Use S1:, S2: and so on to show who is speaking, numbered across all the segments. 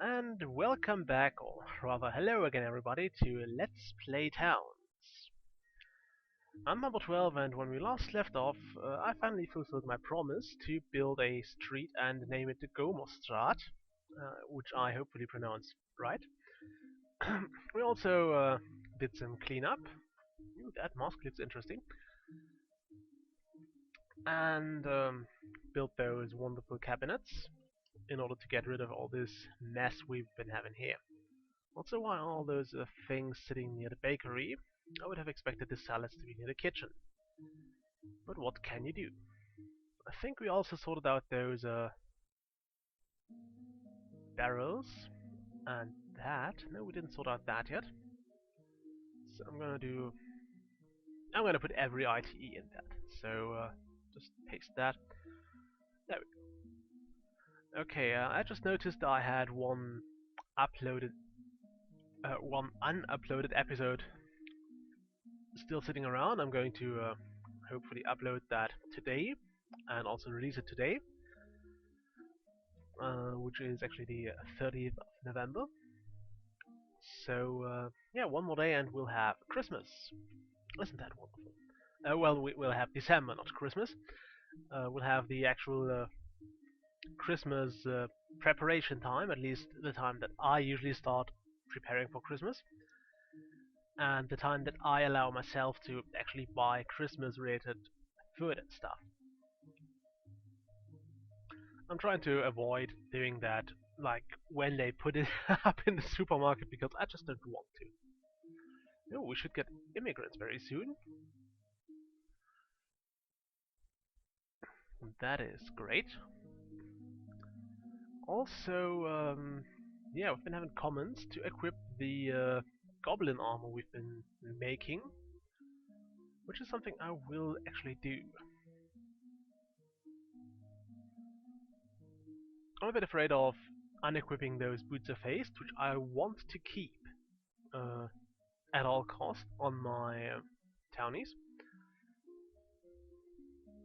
S1: And welcome back, or rather hello again everybody, to Let's Play Towns. I'm number 12, and when we last left off, I finally fulfilled my promise to build a street and name it Gomostraat, which I hopefully pronounced right. We also did some cleanup. Ooh, that mask looks interesting. And built those wonderful cabinets in order to get rid of all this mess we've been having here. Also, why are all those things sitting near the bakery? I would have expected the salads to be near the kitchen. But what can you do? I think we also sorted out those barrels and that. No, we didn't sort out that yet. So I'm gonna put every ITE in that. So just paste that. There we go. Okay, I just noticed I had uploaded, one unuploaded episode still sitting around. I'm going to hopefully upload that today and also release it today, which is actually the 30th of November. So yeah, one more day and we'll have Christmas. Isn't that wonderful? Well, we'll have December, not Christmas. We'll have the actual Christmas preparation time, at least the time that I usually start preparing for Christmas, and the time that I allow myself to actually buy Christmas-related food and stuff. I'm trying to avoid doing that, like when they put it up in the supermarket, because I just don't want to. No, we should get immigrants very soon. That is great. Also, yeah, we've been having comments to equip the goblin armor we've been making, which is something I will actually do. I'm a bit afraid of unequipping those boots of haste, which I want to keep uh, at all costs on my townies.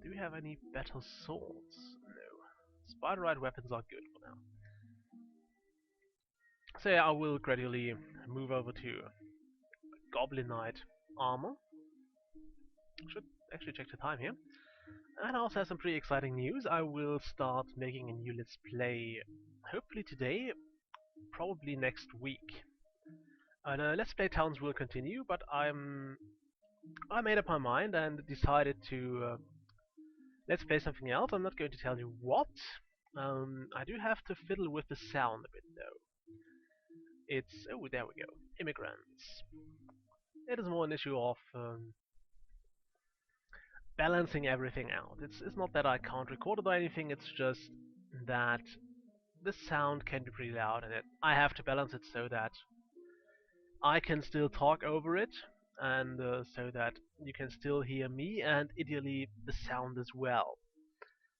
S1: Do we have any better swords? No. Spiderite weapons are good for now. So yeah, I will gradually move over to Goblin Knight armor. Should actually check the time here. And I also have some pretty exciting news. I will start making a new Let's Play, hopefully today, probably next week. And Let's Play Towns will continue, but I made up my mind and decided to let's play something else. I'm not going to tell you what. I do have to fiddle with the sound a bit though. It's oh, there we go, immigrants. It is more an issue of balancing everything out. It's not that I can't record it or anything. It's just that the sound can be pretty loud, and I have to balance it so that I can still talk over it, and so that you can still hear me, and ideally the sound as well.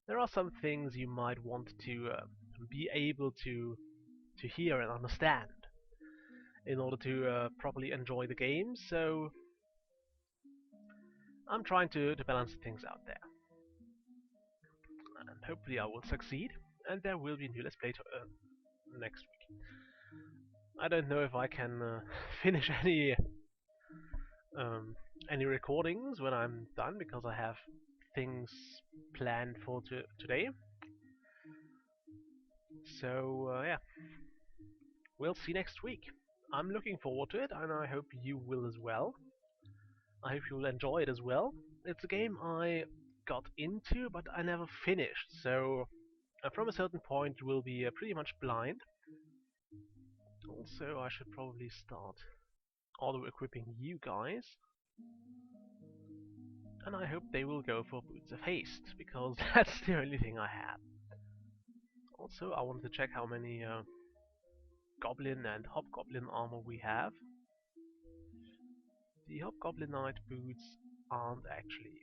S1: There are some things you might want to be able to hear and understand in order to properly enjoy the game. So I'm trying to balance things out there, and hopefully I will succeed. And there will be a new Let's Play next week. I don't know if I can finish um, any recordings when I'm done because I have things planned for today. So yeah, we'll see next week. I'm looking forward to it, and I hope you will as well. I hope you'll enjoy it as well. It's a game I got into, but I never finished, so from a certain point you will be pretty much blind. Also, I should probably start auto-equipping you guys, and I hope they will go for Boots of Haste, because that's the only thing I have. Also, I wanted to check how many Goblin and Hobgoblin armor we have. The Hobgoblin Knight boots aren't actually...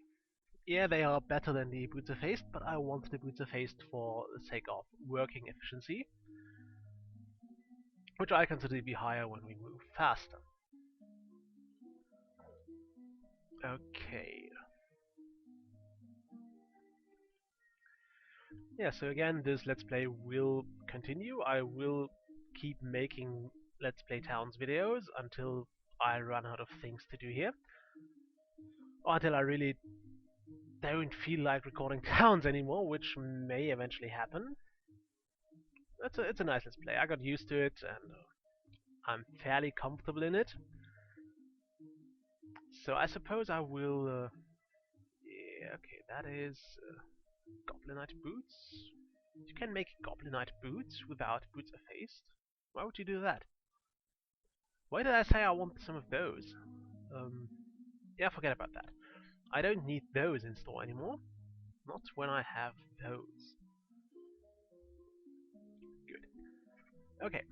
S1: Yeah, they are better than the Boots of Haste, but I want the Boots of Haste for the sake of working efficiency, which I consider to be higher when we move faster. Okay. Yeah, so again, this Let's Play will continue. I will keep making Let's Play Towns videos until I run out of things to do here, or until I really don't feel like recording towns anymore, which may eventually happen. It's a nice Let's Play. I got used to it, and I'm fairly comfortable in it. So I suppose I will. Yeah, okay, that is Goblinite boots. You can make Goblinite boots without boots of haste. Why would you do that? Why did I say I want some of those? Yeah, forget about that. I don't need those in store anymore. Not when I have those. Good. Okay.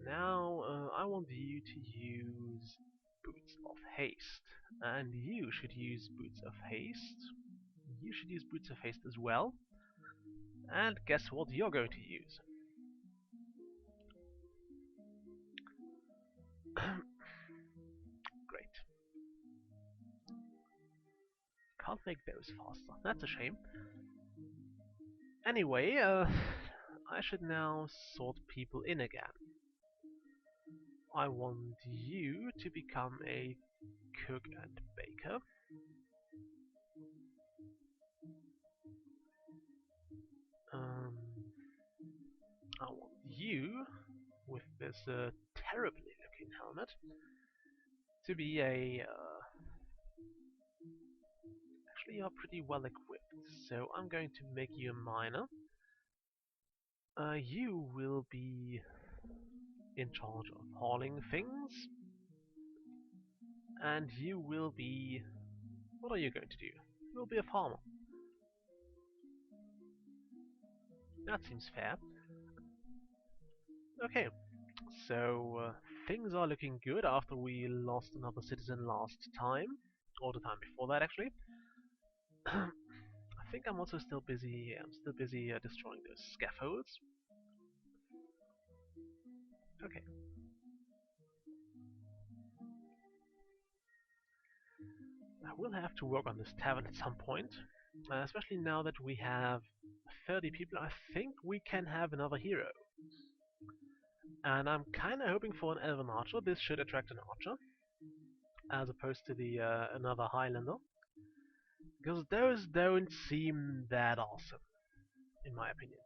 S1: Now I want you to use boots of haste, and you should use boots of haste. You should use boots of haste as well. And guess what you're going to use? Great. Can't make those faster. That's a shame. Anyway, I should now sort people in again. I want you to become a cook and baker. Um, I want you, with this terribly looking helmet, to be a... actually, you're pretty well equipped, so I'm going to make you a miner. You will be in charge of hauling things, and you will be... what are you going to do? You'll be a farmer. That seems fair. Okay, so things are looking good after we lost another citizen last time, or the time before that actually. I think I'm also still busy. I'm still busy destroying those scaffolds. Okay. I will have to work on this tavern at some point, especially now that we have 30 people. I think we can have another hero. And I'm kind of hoping for an elven archer. This should attract an archer, as opposed to the another Highlander, because those don't seem that awesome, in my opinion.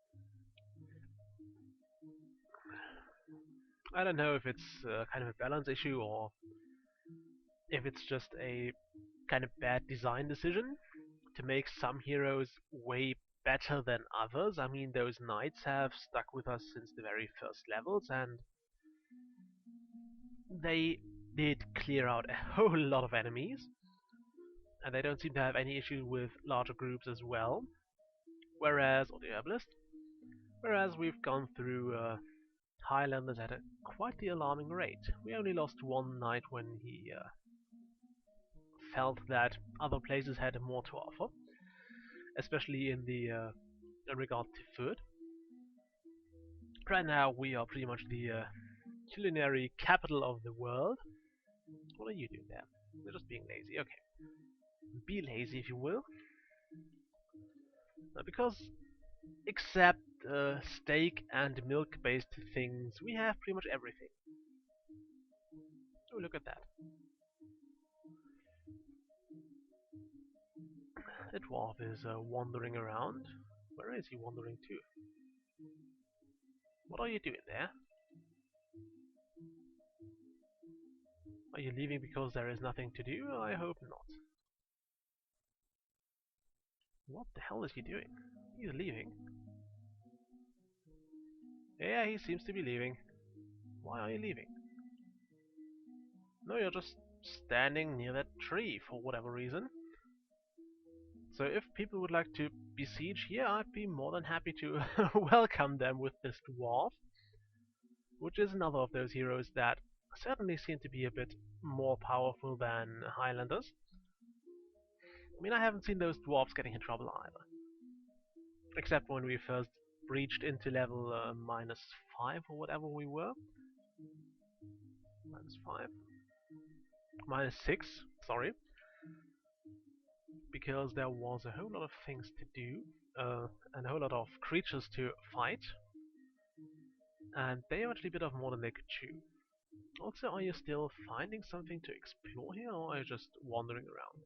S1: I don't know if it's kind of a balance issue or if it's just a kind of bad design decision to make some heroes way better than others. I mean, those knights have stuck with us since the very first levels, and they did clear out a whole lot of enemies, and they don't seem to have any issue with larger groups as well. Whereas, or the herbalist, whereas we've gone through Highlanders at a quite the alarming rate. We only lost one knight when he felt that other places had more to offer, especially in the in regard to food. Right now we are pretty much the culinary capital of the world. What are you doing there? You're just being lazy. Okay. Be lazy if you will. Because except steak and milk based things, we have pretty much everything. Oh, look at that. The dwarf is wandering around. Where is he wandering to? What are you doing there? Are you leaving because there is nothing to do? I hope not. What the hell is he doing? He's leaving. Yeah, he seems to be leaving. Why are you leaving? No, you're just standing near that tree for whatever reason. So if people would like to besiege here, I'd be more than happy to welcome them with this dwarf, which is another of those heroes that certainly seem to be a bit more powerful than Highlanders. I mean, I haven't seen those dwarves getting in trouble either. Except when we first breached into level -5 or whatever we were. -5? -6, sorry. Because there was a whole lot of things to do, and a whole lot of creatures to fight. and they have actually bit off more than they could chew. Also, are you still finding something to explore here, or are you just wandering around?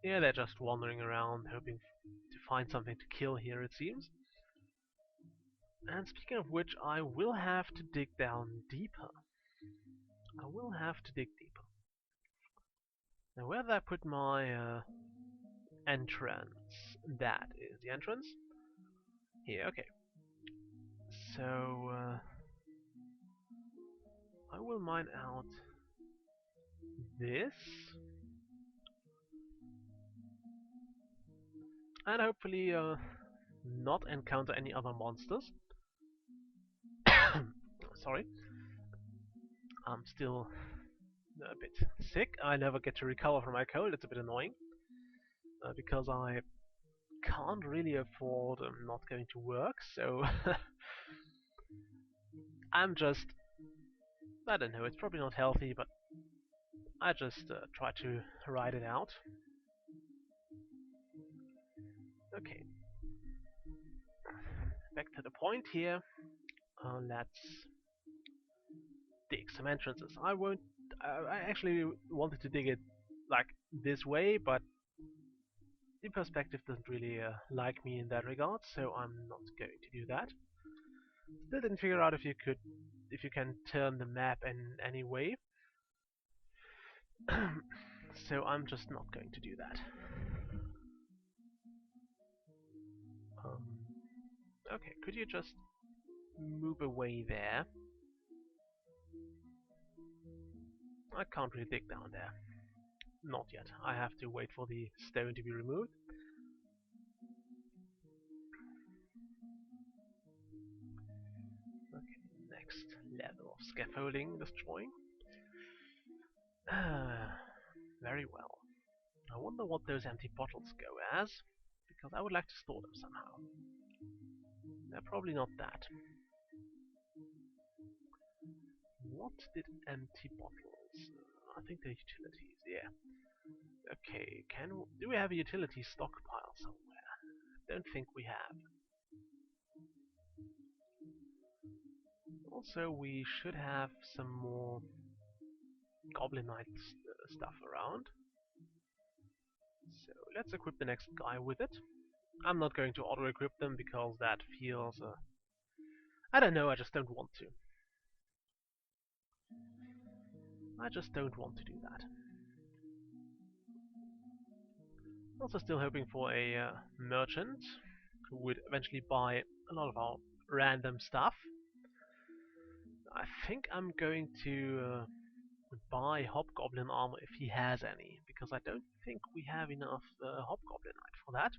S1: Yeah, they're just wandering around, hoping to find something to kill here, it seems. And speaking of which, I will have to dig down deeper. I will have to dig deeper. Now, where did I put my entrance? That is the entrance. Here, okay. So, I will mine out this. And hopefully not encounter any other monsters. Sorry. I'm still a bit sick. I never get to recover from my cold. It's a bit annoying. Because I can't really afford not going to work, so I'm just, I don't know, it's probably not healthy, but I just try to ride it out. Okay, back to the point here. Let's dig some entrances. I actually wanted to dig it like this way, but the perspective doesn't really like me in that regard, so I'm not going to do that. Still didn't figure out if you can turn the map in any way. So I'm just not going to do that. Um, okay, could you just move away there? I can't really dig down there. Not yet. I have to wait for the stone to be removed. Okay, next level of scaffolding destroying. Very well. I wonder what those empty bottles go as, because I would like to store them somehow. They're probably not that. What did empty bottles? I think they're utilities, yeah. Okay, do we have a utility stockpile somewhere? Don't think we have. Also, we should have some more goblinite stuff around. So let's equip the next guy with it. I'm not going to auto-equip them because that feels... I don't know, I just don't want to. I just don't want to do that. Also still hoping for a merchant who would eventually buy a lot of our random stuff. I think I'm going to buy Hobgoblin armor if he has any, because I don't think we have enough Hobgoblinite for that.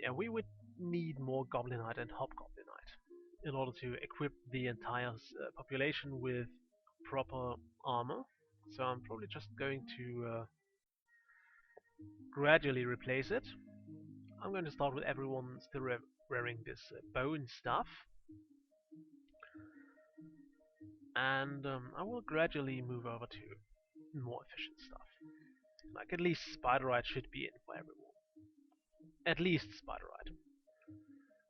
S1: Yeah, we would need more Goblinite and Hobgoblinite in order to equip the entire population with proper armor. So I'm probably just going to gradually replace it. I'm going to start with everyone still wearing this bone stuff. And I will gradually move over to more efficient stuff. Like at least Spiderite should be in for everyone. At least Spiderite.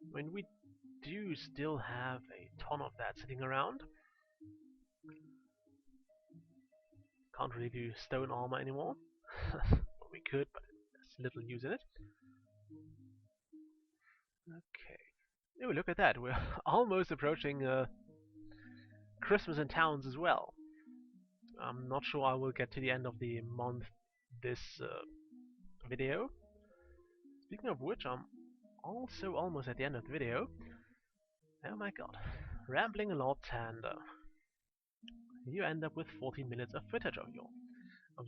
S1: I mean, we do still have a ton of that sitting around. Can't really do stone armor anymore. Well, we could, but there's little use in it. Okay. Oh, look at that. We're almost approaching Christmas in towns as well. I'm not sure I will get to the end of the month this video. Speaking of which, I'm also almost at the end of the video. Oh my god. Rambling a lot, and you end up with 14 minutes of footage of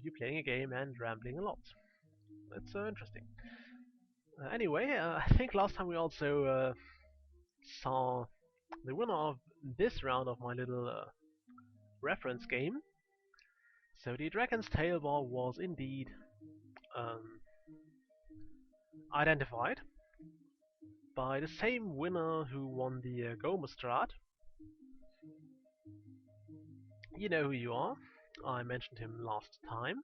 S1: you playing a game and rambling a lot. That's so interesting. Anyway, I think last time we also saw the winner of this round of my little reference game. So the Dragon's Tail Bar was indeed um, identified by the same winner who won the Gomerstrad. You know who you are. I mentioned him last time.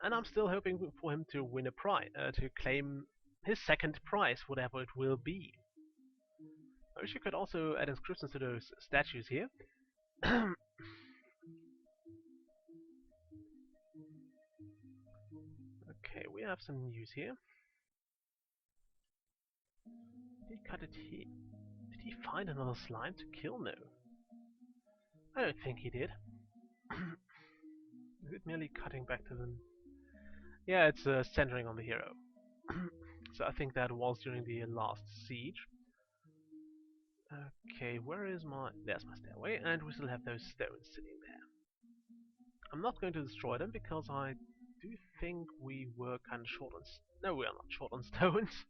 S1: And I'm still hoping for him to win a prize, to claim his second prize, whatever it will be. I wish you could also add inscriptions to those statues here. Okay, we have some news here. Did he cut it here? Did he find another slime to kill? No. I don't think he did. Is it merely cutting back to the... Yeah, it's centering on the hero. So I think that was during the last siege. Okay, where is my... There's my stairway, and we still have those stones sitting there. I'm not going to destroy them because I do think we were kind of short on... No, we are not short on stones.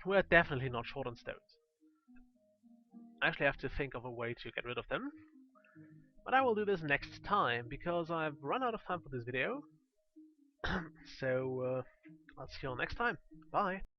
S1: We're definitely not short on stones. I actually have to think of a way to get rid of them. But I will do this next time because I've run out of time for this video. So, I'll see you all next time. Bye!